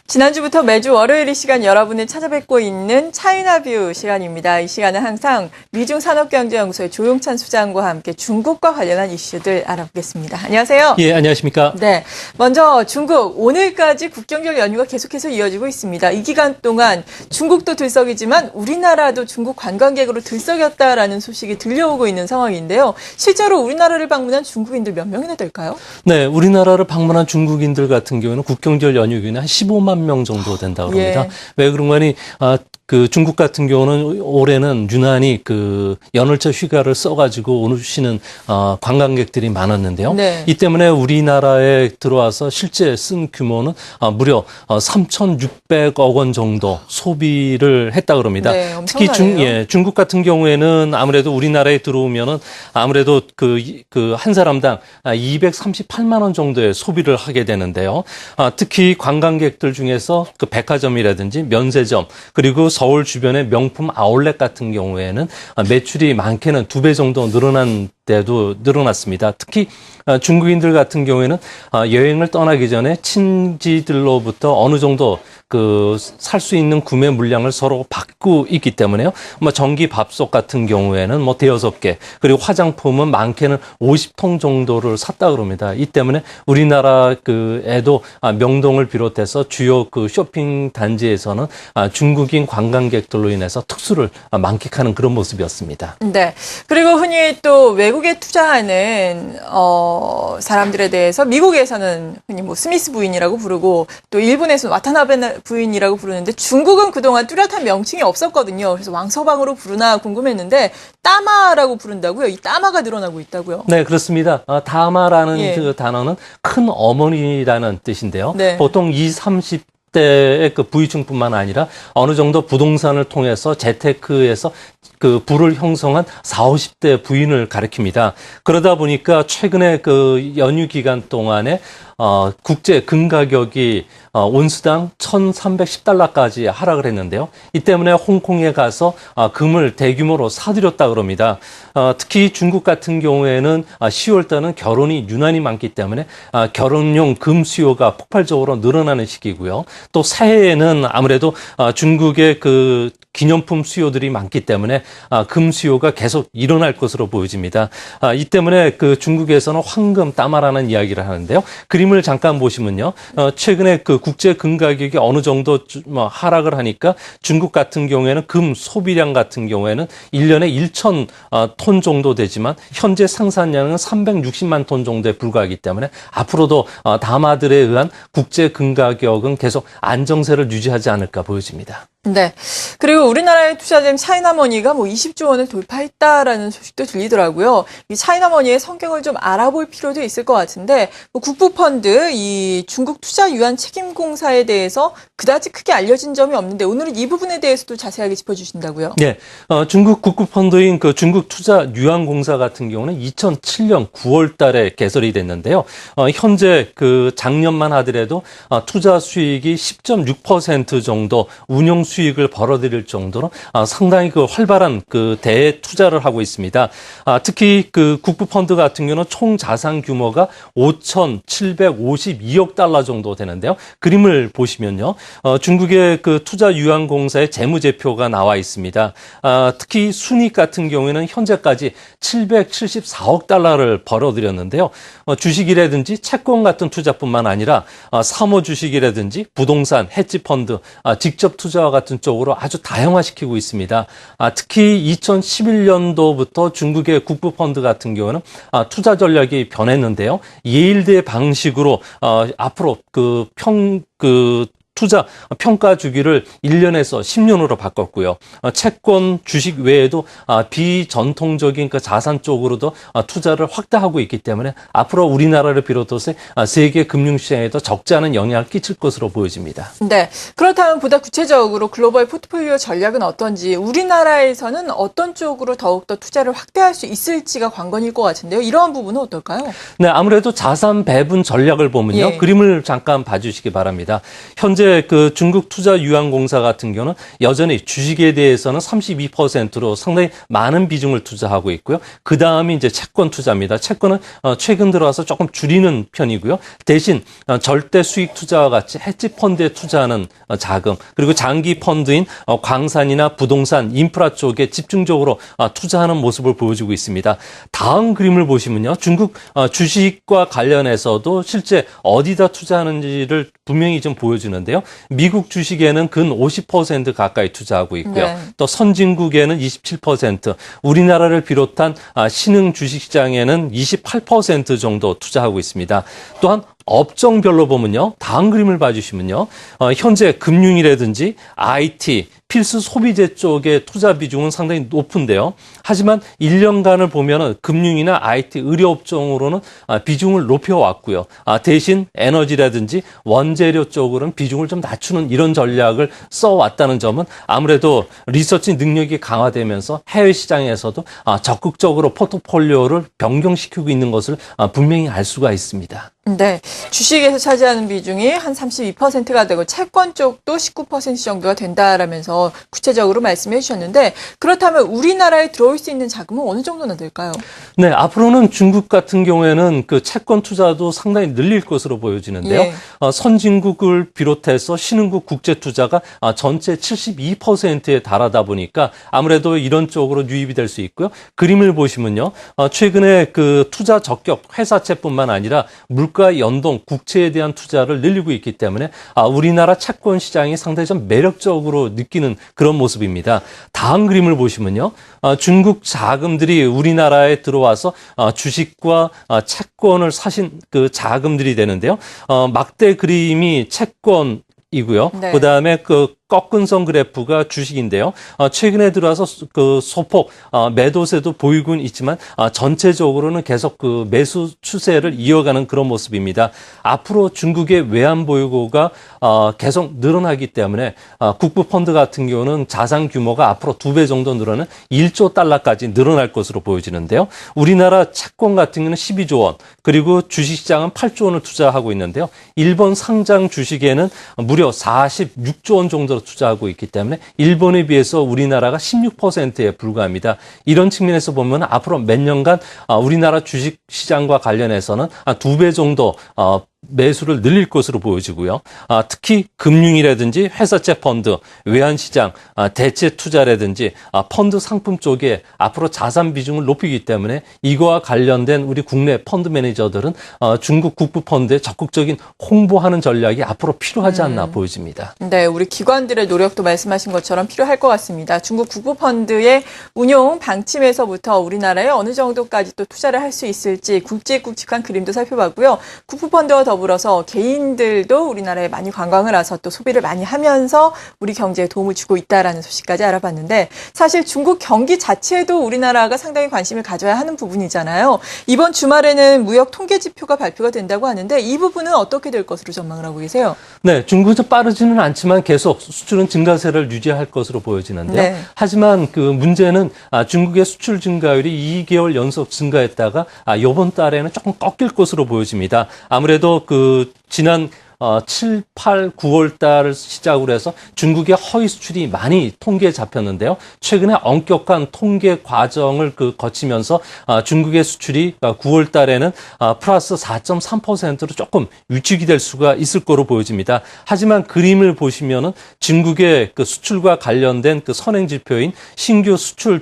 지난주부터 매주 월요일 이 시간 여러분을 찾아뵙고 있는 차이나뷰 시간입니다. 이 시간은 항상 미중산업경제연구소의 조용찬 수장과 함께 중국과 관련한 이슈들 알아보겠습니다. 안녕하세요. 예, 안녕하십니까. 네, 먼저 중국, 오늘까지 국경절 연휴가 계속해서 이어지고 있습니다. 이 기간 동안 중국도 들썩이지만 우리나라도 중국 관광객으로 들썩였다라는 소식이 들려오고 있는 상황인데요. 실제로 우리나라를 방문한 중국인들 몇 명이나 될까요? 네, 우리나라를 방문한 중국인들 같은 경우는 국경절 연휴 기간에 한 15만 명 정도 된다고 합니다. 예. 왜 그런 거니? 중국 같은 경우는 올해는 유난히 연월절 휴가를 써가지고 오시는 관광객들이 많았는데요. 네. 이 때문에 우리나라에 들어와서 실제 쓴 규모는 무려 3,600억 원 정도 소비를 했다 그럽니다. 네, 특히 중국 같은 경우에는 아무래도 우리나라에 들어오면은 아무래도 한 사람당 238만 원 정도의 소비를 하게 되는데요. 특히 관광객들 중에서 백화점이라든지 면세점 그리고 서울 주변의 명품 아울렛 같은 경우에는 매출이 많게는 2배 정도 늘어난 때도 늘어났습니다. 특히 중국인들 같은 경우에는 여행을 떠나기 전에 친지들로부터 어느 정도 살 수 있는 구매 물량을 서로 받고 있기 때문에요. 전기 밥솥 같은 경우에는 5개, 그리고 화장품은 많게는 50통 정도를 샀다 그럽니다. 이 때문에 우리나라에도 명동을 비롯해서 주요 쇼핑 단지에서는 중국인 관광객들로 인해서 특수를 만끽하는 그런 모습이었습니다. 네. 그리고 흔히 또 외국에 투자하는 사람들에 대해서 미국에서는 흔히 스미스 부인이라고 부르고 또 일본에서는 와타나베 부인이라고 부르는데 중국은 그동안 뚜렷한 명칭이 없었거든요. 그래서 왕서방으로 부르나 궁금했는데 따마라고 부른다고요? 이 따마가 늘어나고 있다고요? 네, 그렇습니다. 다마라는 단어는 큰 어머니라는 뜻인데요. 네. 보통 20, 30대의 부유층뿐만 아니라 어느 정도 부동산을 통해서 재테크에서 부를 형성한 40, 50대 부인을 가리킵니다. 그러다 보니까 최근에 연휴 기간 동안에 국제 금 가격이 온수당 1,310달러까지 하락을 했는데요. 이 때문에 홍콩에 가서 금을 대규모로 사들였다 그럽니다. 특히 중국 같은 경우에는 10월달은 결혼이 유난히 많기 때문에 결혼용 금 수요가 폭발적으로 늘어나는 시기고요. 또 새해에는 아무래도 중국의 기념품 수요들이 많기 때문에 금 수요가 계속 일어날 것으로 보여집니다. 이 때문에 중국에서는 황금 따마라는 이야기를 하는데요. 그림을 잠깐 보시면요. 최근에 국제 금 가격이 어느 정도 하락을 하니까 중국 같은 경우에는 금 소비량 같은 경우에는 1년에 1,000톤 정도 되지만 현재 생산량은 360만 톤 정도에 불과하기 때문에 앞으로도 다마들에 의한 국제 금 가격은 계속 안정세를 유지하지 않을까 보여집니다. 네. 그리고 우리나라에 투자된 차이나머니가 20조 원을 돌파했다라는 소식도 들리더라고요. 이 차이나머니의 성격을 좀 알아볼 필요도 있을 것 같은데, 국부펀드, 이 중국 투자 유한 책임공사에 대해서 그다지 크게 알려진 점이 없는데, 오늘은 이 부분에 대해서도 자세하게 짚어주신다고요? 네. 중국 국부펀드인 중국 투자 유한공사 같은 경우는 2007년 9월 달에 개설이 됐는데요. 현재 작년만 하더라도 투자 수익이 10.6% 정도 운용 수익을 벌어들일 정도로 상당히 활발한 대투자를 하고 있습니다. 특히 국부펀드 같은 경우는 총 자산 규모가 5,752억 달러 정도 되는데요. 그림을 보시면요. 중국의 투자 유한공사의 재무제표가 나와 있습니다. 특히 순이익 같은 경우에는 현재까지 774억 달러를 벌어들였는데요. 주식이라든지 채권 같은 투자뿐만 아니라 사모주식이라든지 부동산, 헤지펀드, 직접 투자와 같은 쪽으로 아주 다양화시키고 있습니다. 특히 2011년도부터 중국의 국부펀드 같은 경우는 투자 전략이 변했는데요. 예일대 방식으로 앞으로 투자 평가 주기를 1년에서 10년으로 바꿨고요. 채권, 주식 외에도 비전통적인 자산 쪽으로도 투자를 확대하고 있기 때문에 앞으로 우리나라를 비롯해서 세계 금융시장에도 적지 않은 영향을 끼칠 것으로 보여집니다. 네. 그렇다면 보다 구체적으로 글로벌 포트폴리오 전략은 어떤지, 우리나라에서는 어떤 쪽으로 더욱더 투자를 확대할 수 있을지가 관건일 것 같은데요. 이러한 부분은 어떨까요? 네, 아무래도 자산 배분 전략을 보면요. 예. 그림을 잠깐 봐주시기 바랍니다. 현재 현재 그 중국 투자유한공사 같은 경우는 여전히 주식에 대해서는 32%로 상당히 많은 비중을 투자하고 있고요. 그 다음이 이제 채권 투자입니다. 채권은 최근 들어와서 조금 줄이는 편이고요. 대신 절대 수익 투자와 같이 헤지 펀드에 투자하는 자금, 그리고 장기 펀드인 광산이나 부동산, 인프라 쪽에 집중적으로 투자하는 모습을 보여주고 있습니다. 다음 그림을 보시면요. 중국 주식과 관련해서도 실제 어디다 투자하는지를 분명히 좀 보여주는데요. 미국 주식에는 근 50% 가까이 투자하고 있고요. 네. 또 선진국에는 27%, 우리나라를 비롯한 신흥 주식시장에는 28% 정도 투자하고 있습니다. 또한 업종별로 보면요. 다음 그림을 봐주시면요. 현재 금융이라든지 IT, 필수 소비재 쪽의 투자 비중은 상당히 높은데요. 하지만 1년간을 보면은 금융이나 IT, 의료업종으로는 비중을 높여왔고요. 대신 에너지라든지 원재료 쪽으로는 비중을 좀 낮추는 이런 전략을 써왔다는 점은 아무래도 리서치 능력이 강화되면서 해외 시장에서도 적극적으로 포트폴리오를 변경시키고 있는 것을 분명히 알 수가 있습니다. 네. 주식에서 차지하는 비중이 한 32%가 되고 채권 쪽도 19% 정도가 된다라면서 구체적으로 말씀해 주셨는데, 그렇다면 우리나라에 들어올 수 있는 자금은 어느 정도나 될까요? 네, 앞으로는 중국 같은 경우에는 그 채권 투자도 상당히 늘릴 것으로 보여지는데요. 예. 선진국을 비롯해서 신흥국 국제 투자가 전체 72%에 달하다 보니까 아무래도 이런 쪽으로 유입이 될 수 있고요. 그림을 보시면요. 최근에 그 투자 적격 회사채뿐만 아니라 물가 연동 국채에 대한 투자를 늘리고 있기 때문에 우리나라 채권 시장이 상당히 좀 매력적으로 느끼는 그런 모습입니다. 다음 그림을 보시면요. 중국 자금들이 우리나라에 들어와서 주식과 채권을 사신 그 자금들이 되는데요. 막대 그림이 채권이고요. 네. 그다음에 그 꺾은선 그래프가 주식인데요. 최근에 들어와서 그 소폭 매도세도 보이곤 있지만 전체적으로는 계속 그 매수 추세를 이어가는 그런 모습입니다. 앞으로 중국의 외환 보유고가 계속 늘어나기 때문에 국부 펀드 같은 경우는 자산 규모가 앞으로 2배 정도 늘어나는 1조 달러까지 늘어날 것으로 보여지는데요. 우리나라 채권 같은 경우는 12조 원, 그리고 주식시장은 8조 원을 투자하고 있는데요. 일본 상장 주식에는 무려 46조 원 정도 투자하고 있기 때문에 일본에 비해서 우리나라가 16%에 불과합니다. 이런 측면에서 보면 앞으로 몇 년간 우리나라 주식 시장과 관련해서는 2배 정도 매수를 늘릴 것으로 보여지고요. 특히 금융이라든지 회사채 펀드, 외환시장, 대체 투자라든지 펀드 상품 쪽에 앞으로 자산 비중을 높이기 때문에 이거와 관련된 우리 국내 펀드 매니저들은 중국 국부 펀드에 적극적인 홍보하는 전략이 앞으로 필요하지 않나 보여집니다. 네, 우리 기관들의 노력도 말씀하신 것처럼 필요할 것 같습니다. 중국 국부펀드의 운용 방침에서부터 우리나라에 어느 정도까지 또 투자를 할 수 있을지 굵직굵직한 그림도 살펴봤고요. 국부펀드와 더불어서 개인들도 우리나라에 많이 관광을 와서 또 소비를 많이 하면서 우리 경제에 도움을 주고 있다라는 소식까지 알아봤는데, 사실 중국 경기 자체도 우리나라가 상당히 관심을 가져야 하는 부분이잖아요. 이번 주말에는 무역 통계 지표가 발표가 된다고 하는데 이 부분은 어떻게 될 것으로 전망을 하고 계세요? 네, 중국은 빠르지는 않지만 계속 수출은 증가세를 유지할 것으로 보여지는데요. 네. 하지만 그 문제는 중국의 수출 증가율이 2개월 연속 증가했다가 이번 달에는 조금 꺾일 것으로 보여집니다. 아무래도 그 지난 7, 8, 9월 달을 시작으로 해서 중국의 허위 수출이 많이 통계에 잡혔는데요. 최근에 엄격한 통계 과정을 거치면서 중국의 수출이 9월 달에는 플러스 4.3%로 조금 위축이 될 수가 있을 거로 보여집니다. 하지만 그림을 보시면은 중국의 그 수출과 관련된 그 선행 지표인 신규 수출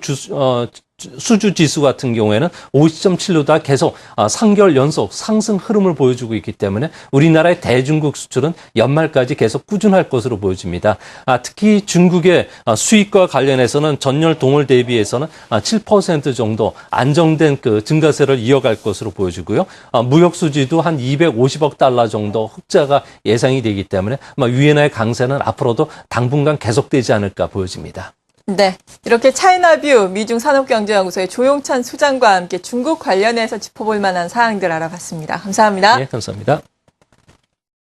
수주 지수 같은 경우에는 50.7로다 계속 3개월 연속 상승 흐름을 보여주고 있기 때문에 우리나라의 대중국 수출은 연말까지 계속 꾸준할 것으로 보여집니다. 특히 중국의 수입과 관련해서는 전년 동월 대비해서는 7% 정도 안정된 그 증가세를 이어갈 것으로 보여지고요. 무역 수지도 한 250억 달러 정도 흑자가 예상이 되기 때문에 위엔화의 강세는 앞으로도 당분간 계속되지 않을까 보여집니다. 네, 이렇게 차이나뷰 미중산업경제연구소의 조용찬 소장과 함께 중국 관련해서 짚어볼 만한 사항들 알아봤습니다. 감사합니다. 네, 감사합니다.